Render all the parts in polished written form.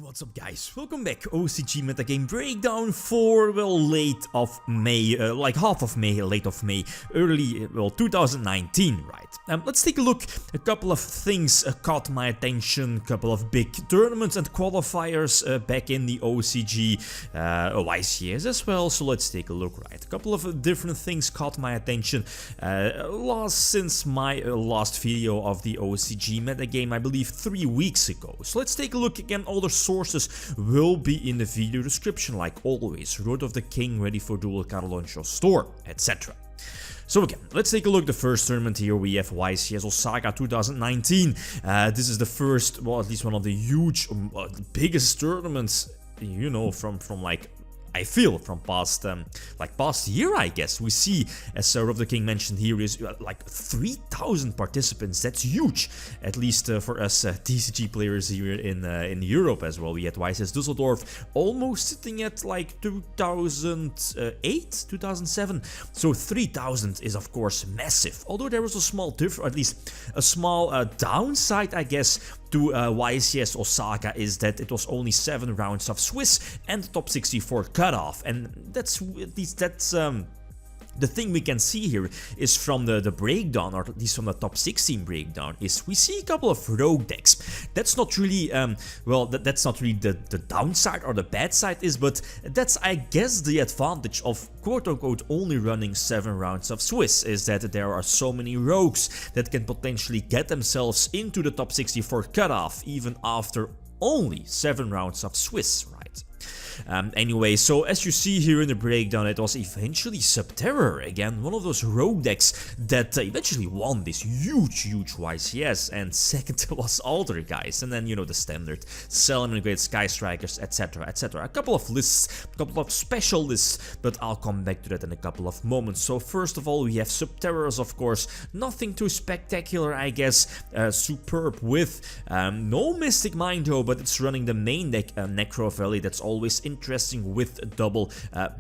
What's up guys, welcome back. OCG Metagame breakdown for, well, late of May, like half of May, late of May, early, well, 2019, right? Let's take a look. A couple of things caught my attention, couple of big tournaments and qualifiers back in the OCG YCS as well, so let's take a look, right? A couple of different things caught my attention since my last video of the OCG Metagame, I believe 3 weeks ago. So let's take a look again. All the sources will be in the video description like always. Road of the King, ready for dual card launch or store, etc. So again, let's take a look. The first tournament here we have YCS Osaka 2019. This is the first, well, at least one of the huge, biggest tournaments, you know, from like, I feel from past year, I guess. We see, as Road of the King mentioned here, is like 3,000 participants. That's huge, at least for us TCG players here in Europe as well. We had YCS Düsseldorf almost sitting at like 2008, 2007. So 3,000 is of course massive. Although there was a small difference, at least a small downside, I guess, to YCS Osaka, is that it was only 7 rounds of Swiss and the top 64 cutoff, and that's at least the thing we can see here is from the breakdown, or at least from the top 16 breakdown, is we see a couple of rogue decks. That's not really, well, that's not really the downside or the bad side is, but that's, I guess, the advantage of quote-unquote only running 7 rounds of Swiss, is that there are so many rogues that can potentially get themselves into the top 64 cutoff even after only 7 rounds of Swiss, right? Anyway, so as you see here in the breakdown, it was eventually Subterror, again, one of those rogue decks that eventually won this huge YCS, and second was Alter, guys, and then, you know, the standard Salmon Great Sky Strikers, etc, etc. A couple of lists, a couple of special lists, but I'll come back to that in a couple of moments. So first of all, we have Subterrors, of course, nothing too spectacular, I guess, superb with no Mystic Mind though, but it's running the main deck, Necro Valley. That's always interesting with double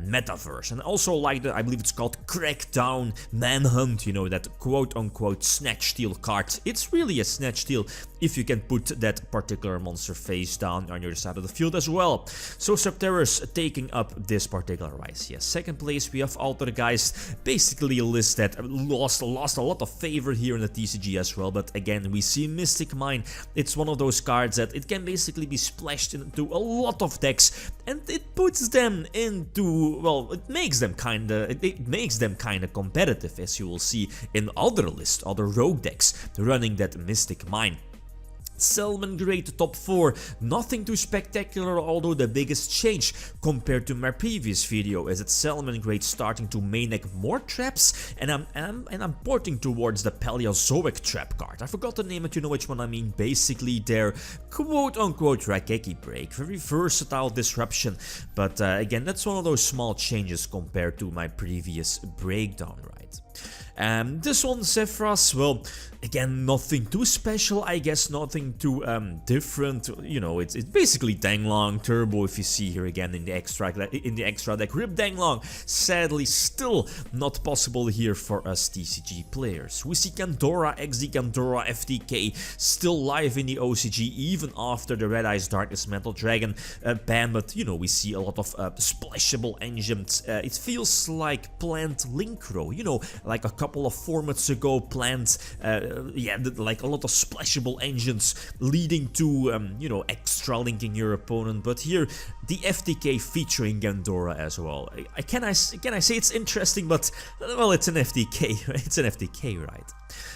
metaverse, and also like the, I believe it's called Crackdown Manhunt, you know, that quote-unquote snatch steal card. It's really a snatch steal if you can put that particular monster face down on your side of the field as well. So Subterrors taking up this particular YCS. Second place we have Alter, guys, basically a list that lost a lot of favor here in the TCG as well, but again we see Mystic Mine. It's one of those cards that it can basically be splashed into a lot of decks, and it puts them into, well, it makes them kinda competitive, as you will see in other lists, other rogue decks running that Mystic Mine. Salmon Great top 4, nothing too spectacular, although the biggest change compared to my previous video is that Salmon Great starting to main deck more traps, and I'm porting towards the Paleozoic trap card. I forgot the name, but you know which one I mean. Basically their quote-unquote Rakeki break, very versatile disruption, but again, that's one of those small changes compared to my previous breakdown, right? This one, Zephyrus, well, again, nothing too special, I guess, nothing too different, you know, it's basically Danglong Turbo, if you see here again in the extra deck. Rip Danglong, sadly still not possible here for us TCG players. We see Kandora, XD Kandora, FTK still live in the OCG even after the Red Eyes Darkness Metal Dragon ban, but you know, we see a lot of splashable engines. It feels like Plant Linkro, you know, like a couple of formats ago, Plant, yeah, like a lot of splashable engines leading to, you know, extra linking your opponent. But here, the FTK featuring Gandora as well. Can I say it's interesting, but, well, it's an FTK, it's an FTK, right?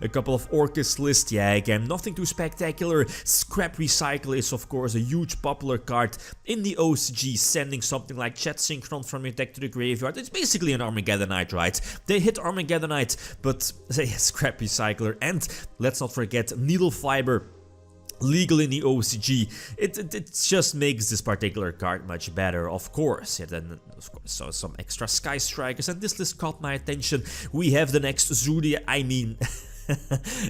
A couple of Orkest lists, yeah, again, nothing too spectacular. Scrap Recycle is of course a huge popular card in the OCG, sending something like Chat Synchron from your deck to the graveyard. It's basically an Armageddonite, right? They hit Armageddonite, but yeah, Scrap Recycler, and let's not forget Needle Fiber. Legal in the OCG, it just makes this particular card much better, of course. Yeah, then of course, so some extra Sky Strikers, and this list caught my attention. We have the next Zodiac, I mean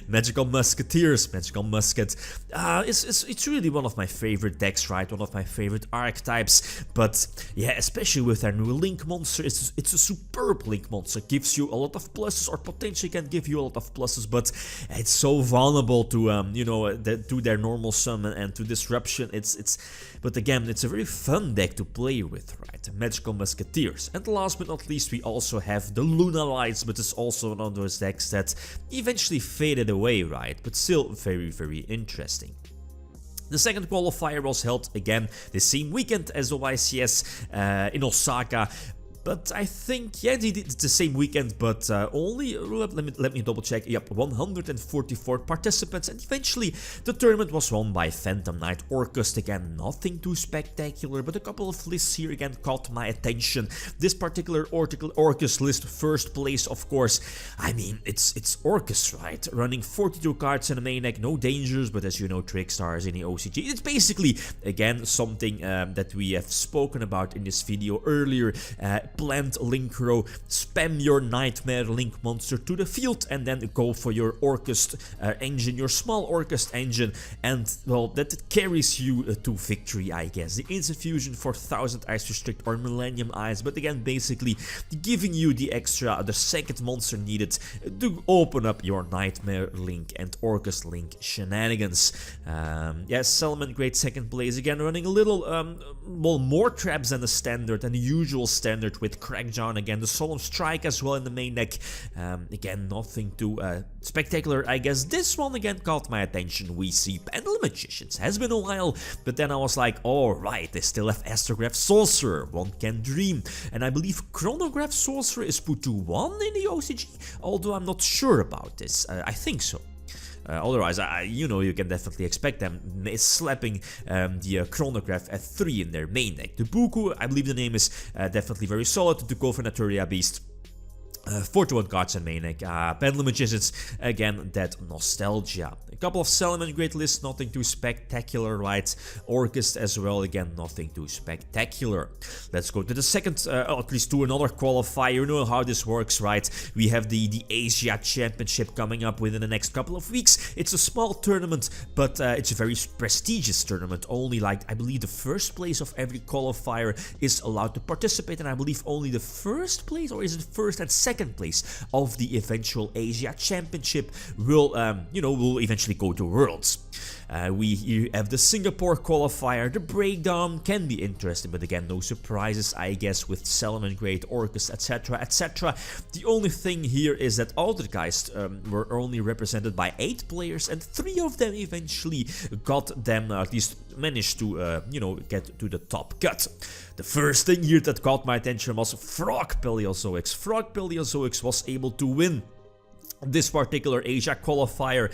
Magical Musketeers, Magical Musket. It's really one of my favorite decks, right? One of my favorite archetypes. But yeah, especially with our new Link monster, it's a superb Link monster. Gives you a lot of pluses, or potentially can give you a lot of pluses, but it's so vulnerable to you know, to their normal summon and to disruption. But again, it's a very fun deck to play with, right? Magical Musketeers. And last but not least, we also have the Luna Lights, but it's also one of those decks that eventually faded away, right? But still very, very interesting. The second qualifier was held again the same weekend as the YCS in Osaka. But I think, yeah, they did the same weekend, but only, let me double check, yep, 144 participants, and eventually the tournament was won by Phantom Knight Orkest. Again, nothing too spectacular, but a couple of lists here again caught my attention. This particular Orkest list, first place, of course, I mean, it's Orkest, right? Running 42 cards in the main deck, no dangers, but as you know, Trickstars in the OCG. It's basically, again, something that we have spoken about in this video earlier. Plant Link Row, spam your Nightmare Link monster to the field, and then go for your Orkest engine, your small Orkest engine, and well, that carries you to victory, I guess. The Instant Fusion for 1000 Ice Restrict or Millennium Ice, but again, basically giving you the extra, the second monster needed to open up your Nightmare Link and Orkest Link shenanigans. Yes, Salmon, great second place, again running a little, well, more traps than the standard and the usual standard with Crackdown, again the Solemn Strike as well in the main deck. Again, nothing too spectacular, I guess. This one again caught my attention. We see Pendulum Magicians, has been a while, but then I was like, alright, they still have Astrograph Sorcerer, one can dream, and I believe Chronograph Sorcerer is put to 1 in the OCG, although I'm not sure about this. I think so. Otherwise, you know, you can definitely expect them slapping the Chronograph at 3 in their main deck. The Buku, I believe the name is definitely very solid. The Go for Naturia Beast. 41 cards in main deck. Pendulum Magicians, again, that nostalgia. A couple of Salmon great lists, nothing too spectacular, right? Orkest as well, again, nothing too spectacular. Let's go to the second, at least to another qualifier. You know how this works, right? We have the Asia Championship coming up within the next couple of weeks. It's a small tournament, but it's a very prestigious tournament. Only, like, I believe the first place of every qualifier is allowed to participate, and I believe only the first place, or is it first and second place of the eventual Asia Championship will, you know, will eventually go to Worlds. We have the Singapore qualifier. The breakdown can be interesting, but again, no surprises, I guess, with Salmon, Great, Orkest, etc, etc. The only thing here is that all the guys were only represented by 8 players, and 3 of them eventually got them, at least managed to, you know, get to the top cut. The first thing here that caught my attention was Frog Paleozoics. Frog Paleozoics was able to win this particular Asia qualifier.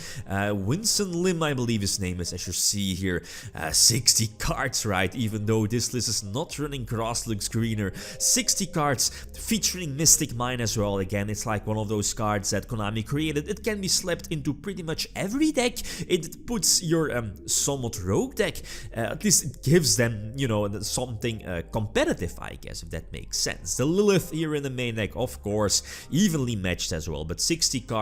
Winston Lim, I believe his name is, as you see here. 60 cards, right? Even though this list is not running Grass Looks Greener. 60 cards featuring Mystic Mine as well. Again, it's like one of those cards that Konami created. It can be slapped into pretty much every deck. It puts your somewhat rogue deck, at least it gives them, you know, something competitive, I guess, if that makes sense. The Lilith here in the main deck, of course, evenly matched as well, but 60 cards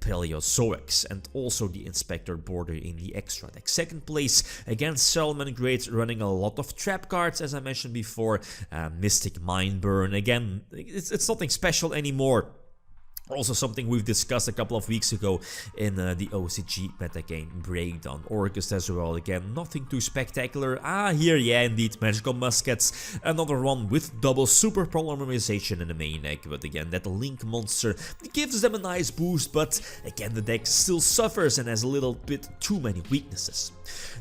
Paleozoics, and also the Inspector Border in the extra deck. Second place, again, Salmon Great, running a lot of trap cards, as I mentioned before. Mystic Mindburn, again, it's nothing special anymore. Also something we've discussed a couple of weeks ago in the OCG Metagame breakdown. Orkest as well, again, nothing too spectacular. Here, yeah, indeed, Magical Muskets, another one with double super polymerization in the main deck, but again, that Link monster gives them a nice boost, but again, the deck still suffers and has a little bit too many weaknesses.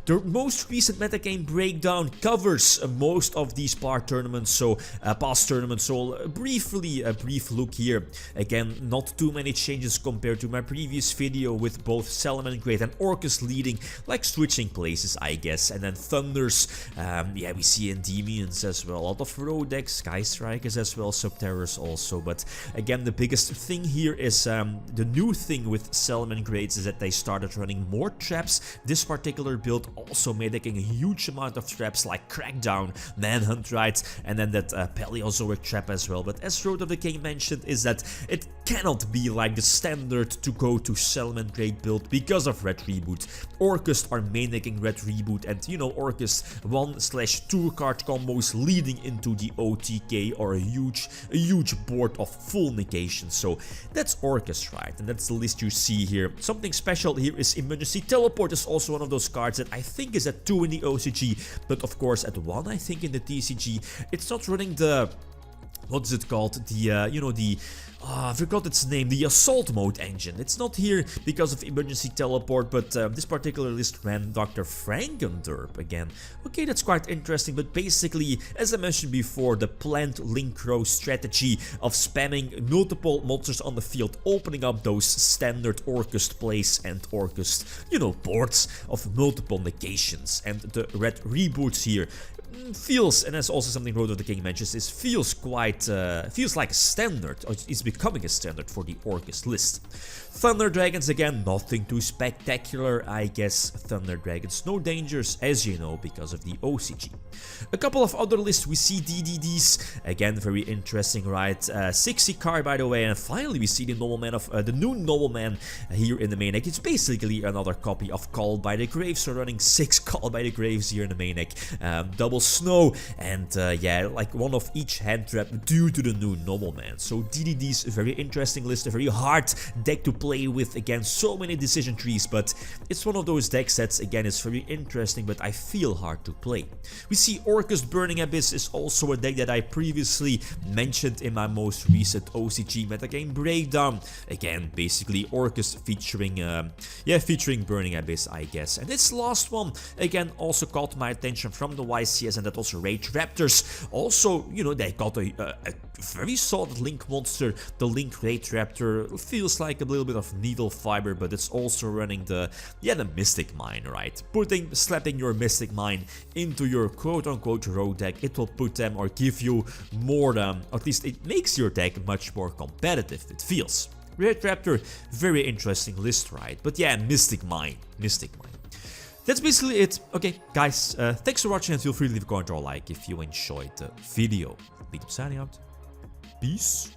The most recent metagame breakdown covers most of these past tournaments, so briefly a brief look here. Again, not too many changes compared to my previous video, with both Salmon Great and Orkest leading, like switching places, I guess. And then Thunders, yeah, we see Endymions as well, a lot of road decks, Sky Strikers as well, Subterrors also. But again, the biggest thing here is the new thing with Salmon Greats is that they started running more traps. This particular build also making a huge amount of traps like Crackdown, Manhunt, right, and then that Paleozoic trap as well. But as Road of the King mentioned, is that it can cannot be like the standard to go to Salmon Drake build because of Red Reboot. Orkest are main-decking Red Reboot, and you know, Orkest 1/2 card combos leading into the OTK are a huge board of full negation. So that's Orkest, right? And that's the list you see here. Something special here is Emergency Teleport is also one of those cards that I think is at 2 in the OCG, but of course at 1 I think in the TCG. It's not running the, what is it called, the you know, the I forgot its name, the Assault Mode engine. It's not here because of Emergency Teleport, but this particular list ran Dr. Frankenderp again. Okay, that's quite interesting, but basically, as I mentioned before, the planned Link Row strategy of spamming multiple monsters on the field, opening up those standard Orkest plays and Orkest, you know, boards of multiple negations. And the Red Reboots here feels, and that's also something Road of the King mentions, is feels quite, feels like a standard, or it's becoming a standard for the Orkest list. Thunder Dragons again, nothing too spectacular, I guess. Thunder Dragons, no dangers, as you know, because of the OCG. A couple of other lists, we see DDDs, again, very interesting, right? 60 card, by the way, and finally we see the Nobleman of, the new Nobleman here in the main deck. It's basically another copy of Called by the Graves, so running 6 Called by the Graves here in the main deck. Double Snow, and yeah, like one of each hand trap due to the new Nobleman. So DDD's a very interesting list, a very hard deck to play with, again, so many decision trees, but it's one of those deck sets, again, it's very interesting, but I feel hard to play. We see Orkest Burning Abyss is also a deck that I previously mentioned in my most recent OCG Metagame breakdown. Again, basically Orkest featuring, featuring Burning Abyss, I guess. And this last one, again, also caught my attention from the YCS, and that also Raidraptors. Also, you know, they got a very solid Link monster. The Link Raidraptor feels like a little bit of needle fiber, but it's also running the Mystic Mine, right? Slapping your Mystic Mine into your quote-unquote road deck, it will put them or give you more, at least it makes your deck much more competitive, it feels. Raidraptor, very interesting list, right? But yeah, Mystic Mine. That's basically it. Okay, guys, thanks for watching, and feel free to leave a comment or a like if you enjoyed the video. Lithium signing out. Peace.